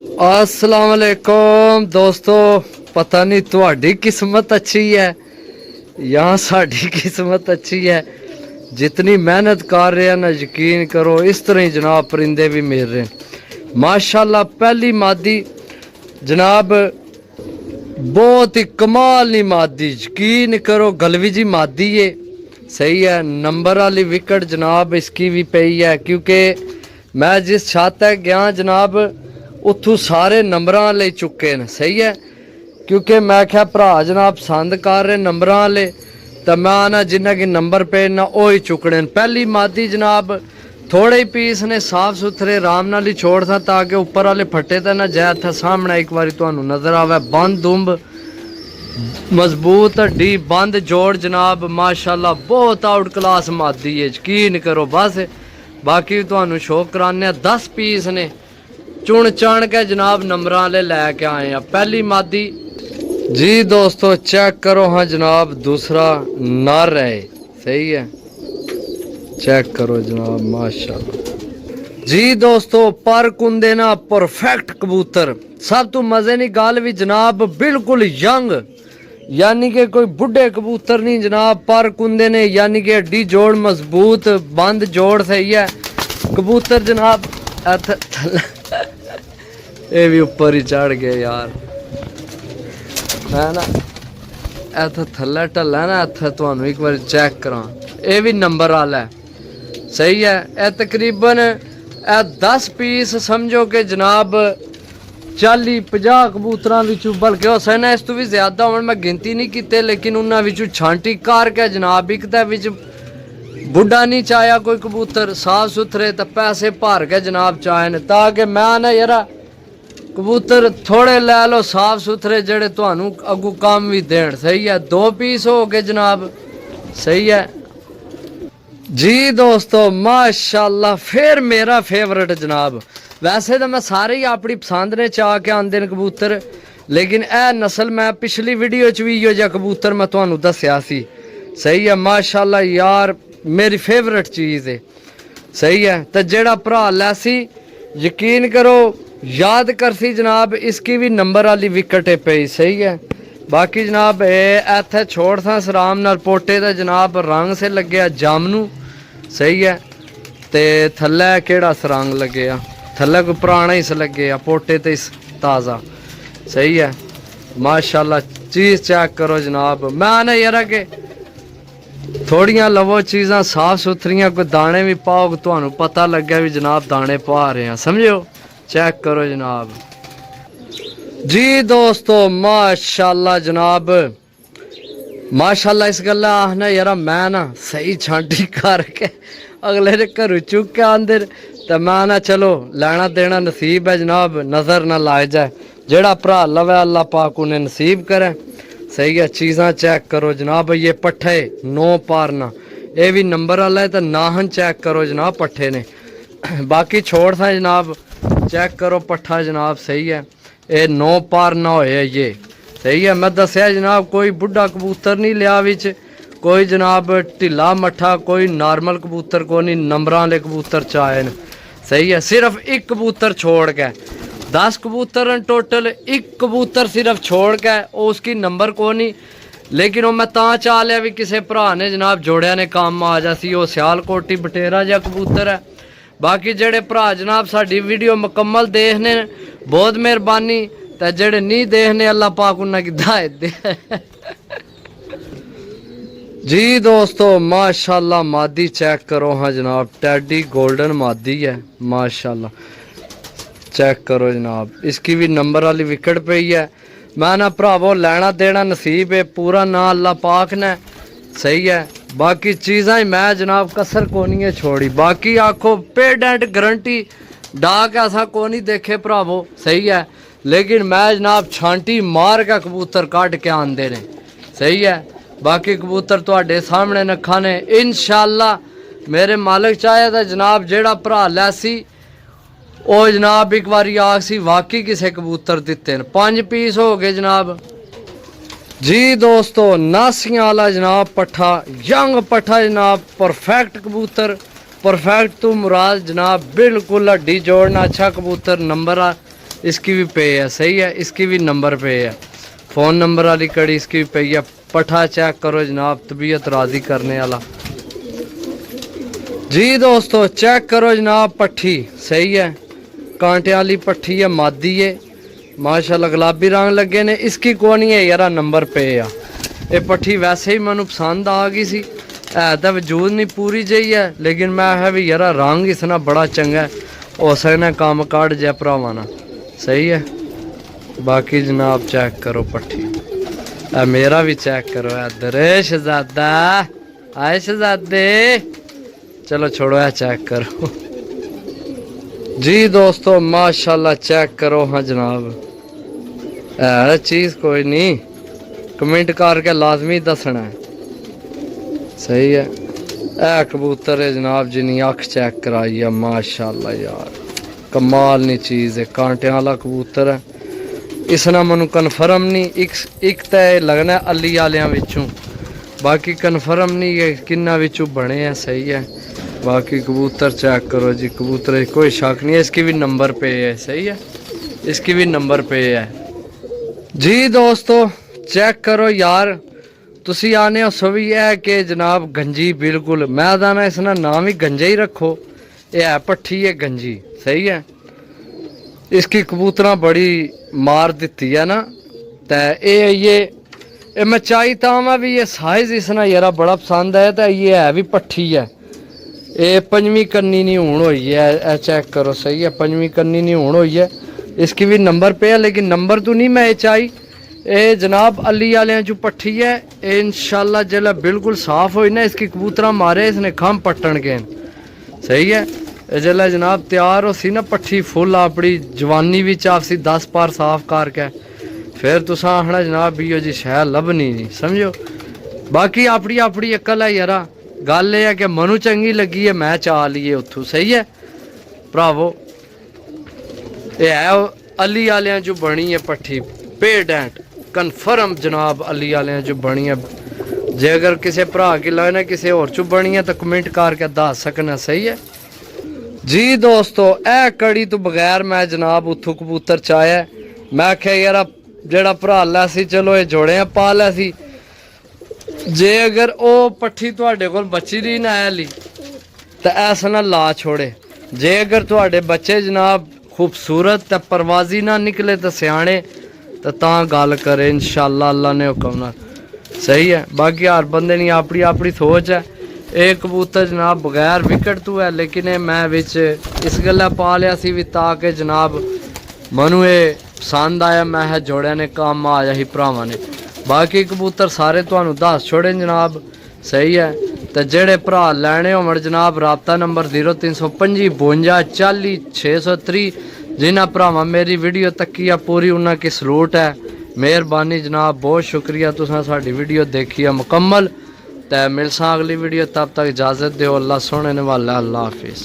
अस्सलाम वालेकुम दोस्तों, पता नहीं थोड़ी किस्मत अच्छी है या साड़ी किस्मत अच्छी है। जितनी मेहनत कर रहे हैं ना, यकीन करो इस तरह ही जनाब परिंदे भी मिल रहे हैं माशाल्लाह। पहली मादी जनाब बहुत ही कमाल नी मादी, यकीन करो गलवी जी मादी है। सही है, नंबर वाली विकेट जनाब इसकी भी पई है, क्योंकि मैं जिस छत है गया जनाब उतू सारे नंबर ले चुके हैं। सही है, क्योंकि मैं क्या भरा जनाब पसंद कर रहे नंबर वाले, तो मैं आना जिन्हें कि नंबर पे ना वो ही चुकने। पहली मादी जनाब थोड़े ही पीस ने साफ सुथरे आराम नाल ही छोड़ था, ताकि ऊपर वाले फटे तो ना जाए था। सामने एक बार तुहानू नजर आवे बंद दुंब मजबूत हड्डी बंद जोड़ जनाब माशाल्लाह बहुत आउट क्लास मादी है, यकीन करो। बस बाकी तुहानू शो कराने 10 पीस ने चुन चाण के जनाब नंबर वाले लैके आए हैं। पहली मादी जी दोस्तों चेक करो, हाँ जनाब दूसरा नर है। सही है, चेक करो जनाब माशाल्लाह जी दोस्तों। पर कुंदे ना परफेक्ट कबूतर, सब तो मजे नहीं गल भी जनाब बिल्कुल यंग, यानी कि कोई बुढ़े कबूतर नहीं जनाब। पर कुंदे ने यानी कि हड्डी जोड़ मजबूत बंद जोड़ सही है कबूतर जनाब। ये भी ऊपर ही चढ़ गए यार, है ना इतना थल्ले ढला ना इतना तुहानू एक बार चेक करा। ये भी नंबर वाला है। सही है, यह तकरीबन 10 पीस समझो कि जनाब 40-50 कबूतर बल्कि हो सकना इस तो भी ज्यादा हो, मैं गिनती नहीं की, लेकिन उन्होंने छांटी करके जनाब एक बुढ़ा नहीं चाया कोई कबूतर साफ सुथरे, तो पैसे भर के जनाब चाहे, ताकि मैं ना यार कबूतर थोड़े लै लो साफ सुथरे जेड़े तुहानू अगू काम भी देन। सही है, 2 पीस हो गए जनाब। सही है जी दोस्तों माशाल्लाह। फिर मेरा फेवरेट जनाब, वैसे तो मैं सारे ही अपनी पसंद ने चाह के आंदे न कबूतर, लेकिन यह नस्ल मैं पिछली वीडियो च भी इहो जिहा कबूतर मैं तुहानू दस्या सी। सही है माशाल्लाह यार, मेरी फेवरेट चीज़ है। सही है, तो जेड़ा भरा लैसी यकीन करो याद कर सी जनाब, इसकी भी नंबर वाली विकेट पे। सही है, बाकी जनाब इत्थे छोड़ था सराम नाल पोटे का जनाब रंग से लगे जामनू। सही है, ते थल्ले केड़ा सरंग लगे थल्ले कोई पुराना ही लगे पोटे ते ताज़ा। सही है माशाल्लाह, चीज़ चेक करो जनाब। मैं ना यार के थोड़ियां लवो चीज़ां साफ सुथरियां, कोई दाने भी पाओ तो पता लगे भी जनाब दाने पा रहे हैं, समझो। चेक करो जनाब जी दोस्तों माशाल्लाह जनाब माशाल्लाह। इस गल्ला आखना यार मैं ना सही छांटी करके अगले ने घर चुक के आंदे, तो मैं ना चलो लेना देना नसीब है जनाब, नज़र ना लाए जाए। जेड़ा भरा लवे अल्लाह पाक उन्हें नसीब करे। सही है, चीज़ां चेक करो जनाब। ये पट्ठे 9 पारना, ये भी नंबर वाला है, तो नाहन चेक करो जनाब पट्ठे ने। बाकी छोड़ था जनाब चेक करो पट्ठा जनाब। सही है, ये 9 पार ना होए ये। सही है, मैं दसिया जनाब कोई बुढ़ा कबूतर नहीं लिया विच, कोई जनाब ढिला मट्ठा, कोई नॉर्मल कबूतर को नहीं, नंबर वाले कबूतर चाहे न। सही है, सिर्फ एक कबूतर छोड़ के 10 कबूतर टोटल, एक कबूतर सिर्फ छोड़ के उसकी नंबर को नहीं, लेकिन वो मैं ता चाह लिया भी किसी भरा ने जनाब जोड़िया ने काम आ जासी। वो सियालकोटी बटेरा जा कबूतर है। बाकी जेड़े भरा जनाब साड़ी वीडियो मुकम्मल देखने बहुत मेहरबानी, तो जेड़े नहीं देखने अल्लाह पाक उन्हें की हिदायत दे। जी दोस्तों माशाल्लाह मादी चेक करो, हाँ जनाब टैडी गोल्डन मादी है माशाल्लाह। चेक करो जनाब, इसकी भी नंबर वाली विकेट पे ही है। मैं ना भरावो लेना देना नसीब है, पूरा ना अल्लाह पाक ने। सही है, बाकी चीज़ां ही मैं जनाब कसर को नहीं है छोड़ी। बाकी आखो पेड एंड गारंटी डाक ऐसा को नहीं देखे भरावो। सही है, लेकिन मैं जनाब छांटी मार के कबूतर कट के आंदे ने। सही है, बाकी कबूतर तुहाडे सामने नखा ने इंशाअल्लाह मेरे मालिक चाहे तो जनाब जेड़ा भरा लैसी ओ जनाब एक बारी आखसी वाकई किसे कबूतर दिते 5 पीस हो गए जनाब जी दोस्तों। नासियां वाला जनाब पट्ठा यंग पट्ठा जनाब, परफेक्ट कबूतर, परफेक्ट तो मुराद जनाब बिल्कुल हड्डी जोड़ना अच्छा कबूतर, नंबर इसकी भी पे है। सही है, इसकी भी नंबर पे है, फ़ोन नंबर वाली कड़ी इसकी भी पे है। पठा चेक करो जनाब, तबीयत राज़ी करने वाला। जी दोस्तों चेक करो जनाब पट्ठी। सही है, कांटे वाली पट्ठी है, मादी है माशाल्लाह, गुलाबी रंग लगे ने। इसकी कोई नहीं है यार, नंबर पे आ। ये पट्ठी वैसे ही मैनू पसंद आ गई सी, है तो वजूद नहीं पूरी जही है, लेकिन मैं है भी यार रंग इसना बड़ा चंगा है, हो सकना काम काट जाए भरावाना। सही है, बाकी जनाब चेक करो पट्ठी, मेरा भी चेक करो इधर। शहजादा आए शहजादे, चलो छोड़ो है चेक करो। जी दोस्तों माशाल्लाह चेक करो। हाँ जनाब है चीज़ कोई नहीं, कमेंट करके लाजमी दसना है। सही है, ए कबूतर है जनाब जिन्नी अख चेक कराई है माशाल्लाह यार, कमाल नी चीज़ है, कांटे वाला कबूतर है। इसना मैनू कन्फर्म नहीं, एक तो लगना अली वालियां विचों, बाकी कन्फर्म नहीं है किन्ना विचों बने हैं। सही है, बाकी कबूतर चेक करो जी, कबूतर कोई शक नहीं है, इसकी भी नंबर पे है। सही है, इसकी भी नंबर पे है। जी दोस्तों चेक करो यार, तुसी आने हो भी है कि जनाब गंजी, बिल्कुल मैं दाना इसना नाम ही गंजा ही रखो, ये है पट्ठी है गंजी। सही है, इसकी कबूतरा बड़ी मार दी है ना, तो ये मैं चाहता मैं भी ये साइज इसना यारा बड़ा पसंद है, तो ये है भी पट्ठी है, ये पंजवीं कन्नी नहीं हूण हुई है, चेक करो। सही है, पंजवीं कन्नी नहीं हूण हुई है, इसकी भी नंबर पे है, लेकिन नंबर तो नहीं मैं चाही। ये जनाब अली वाले जो पट्ठी है, ये इंशाल्लाह जल्द बिल्कुल साफ हुई ना, इसकी कबूतरा मारे इसने खम पट्टन के। सही है, जल्द जनाब तैयार हो सी ना पट्ठी फुल अपनी जवानी भी चाफसी 10 पार साफ करके, फिर तुसा आखना जनाब भी जी शह लभनी नहीं, समझो। बाकी अपनी अपनी अकल है यारा, गल यह है कि मनु चंगी लगी है मैं चा लीए उतों। सही है भरावो, ये है अली वाले जो बनी है पट्ठी पेड एंड कन्फर्म जनाब, अली वाले जो बनी है। जे अगर किसी भरा की लगना किसी होर चो बनी है तो कमेंट करके दस सकना। सही है जी दोस्तों, ए कड़ी तो बगैर मैं जनाब उतों कबूतर चाया, मैं आख्या यार जेड़ा भरा लै सी चलो ये जोड़े पा लै सी, जे अगर वो पट्ठी तुहाडे कोल बची रही ना ली तो ऐसा ना ला छोड़े। जे अगर तुहाडे बच्चे जनाब खूबसूरत तो परवाजी ना निकले तो सियाने तो गल करे इंशाअल्लाह अल्लाह ने हुक्म ना। सही है, बाकी हर बंदे नी अपनी अपनी सोच है। एक कबूतर जनाब बगैर विकेट तो है, लेकिन मैं विच इस गल्ला पा लिया सी भी ताकि जनाब मनु ये पसंद आया, मैं है जोड़िया ने काम आया ही भरावां ने। बाकी कबूतर सारे तुहानू दस छोड़े जनाब। सही है, तो जेड़े भरा लैने होवन जनाब राबता नंबर 0325 52 40 630। जिन्हें भरावां मेरी वीडियो तकी है पूरी उन्हें की सलूट है, मेहरबानी जनाब, बहुत शुक्रिया तुसां साडी वीडियो देखी है मुकम्मल। तो मिलसा अगली वीडियो, तब तक इजाज़त दो, अल्लाह सोने ने वाला, अल्लाह हाफिज़।